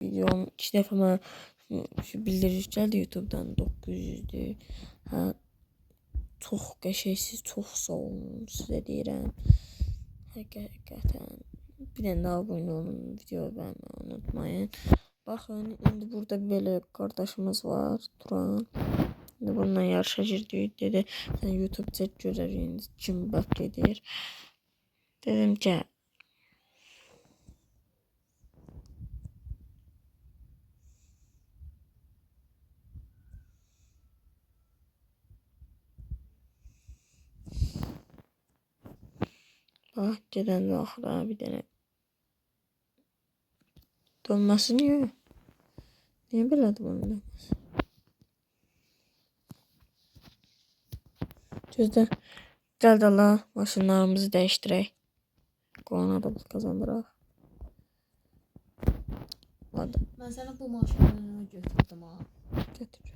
videom 2 dəfə mən şu bildirici gəldi YouTube'dan 900'dür. Hə, çox qəşəngsiz, çox sağ olun sizə deyirəm. Həqiqətən bir dənə də abunə olun, video beğenmeyi unutmayın. Baxın, indi burada belə qardaşımız var, Turan. İndi bununla yarışa girdik. Dedi, sən YouTube çək görərik kim bak edir. Dedim gəl. Bax, gedən də axıra bir dənə. Dönməsi niyə? Niyə belədir bunun dönməsi? Gözdə, gəl də la maşınlarımızı dəyişdirək. Qolana da kazandıraq. Hadi. Ben sana bu maşını götürdüm ha. Götür.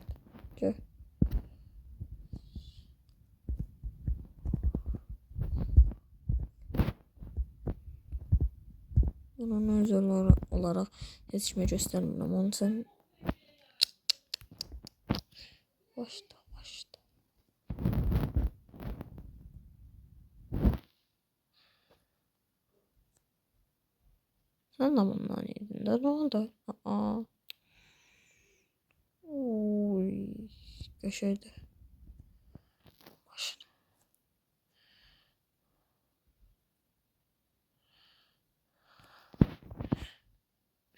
Gör. Onun özel olarak heç kimə göstərmirəm. Onu sən başla. Sen de bundan yedin de ne oldu? Aa. Oy. Köşeydi. Başına.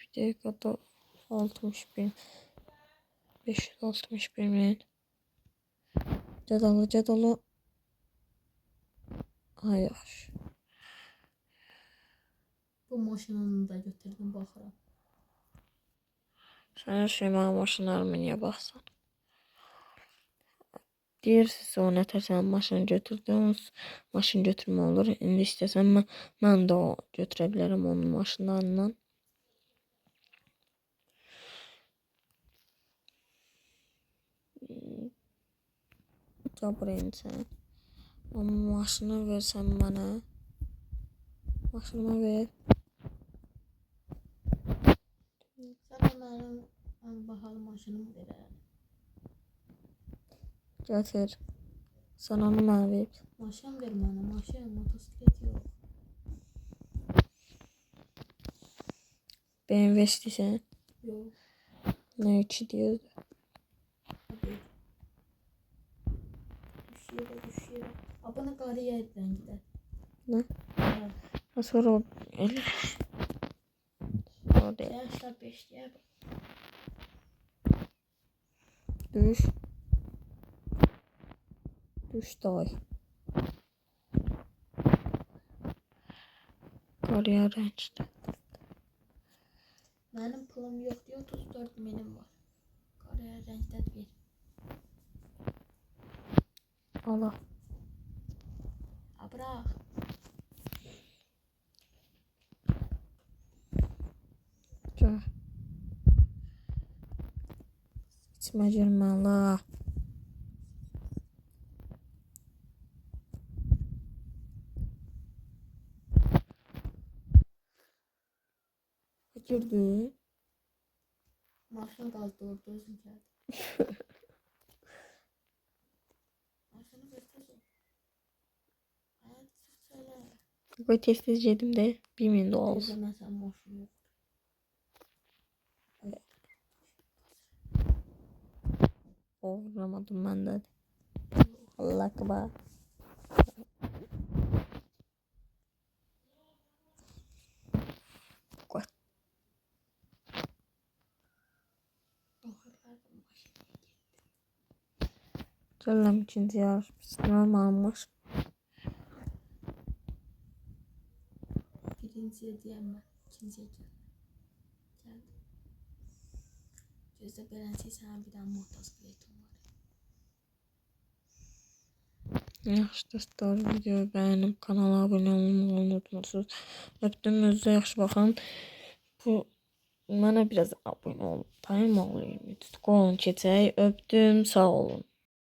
Bir dakikada 60.000 561.000 Cedalı Hayır. Bu maşınını da götürdüm baxıram. Sen her şey benim maşınlarıma niye baksan? Deyirsiz o nətərsən maşın götürdünüz, maşın götürmə olur. İndi istəsəm mən də o götürə bilərəm onun maşınlarından. Buraya sen. Ama maşını versen bana. Maşınımı ver. Sana benim bahalı maşınımı verərəm. Götür. Sen onu bana ver. Maşın ver mənə, maşın, motosiklet yox. BMW istəyirsən? Yox. Ne içi diyordu? Hadi. Düşüyor. Abana qariyə rəngdə. Ne? Ha, sonra o el. O değil. Yaşlar 5 diye. Düş. Düş day. Kariyer renkli. Benim pulum yok diyor, 34 minim var. Qariyə rəngdə bir. Allah. Bırak. Gör. İçmə girmə la. Girdi. Maşın qaldı orada özün gəldi. Maşını götürdüm. Hadi söyle. Koy tez yedim de 1.000 dolar. Gözlemesen maşın yok. Oğurlamadım ben de. Allah akbar. Koy. Söylem ikinci yarış. Bismillah almış. Birinciye diyem ben. İkinciye geldim. Gözde beğensi sana bir daha motosikletim var. Yaxşı dostlar, videoyu beğenip kanala abone olmayı unutmuyorsunuz. Öptüm, özünüze yaxşı baxın. Bu bana biraz abone olun. Tamam olayım. Qolun keçək. Öptüm, sağ olun.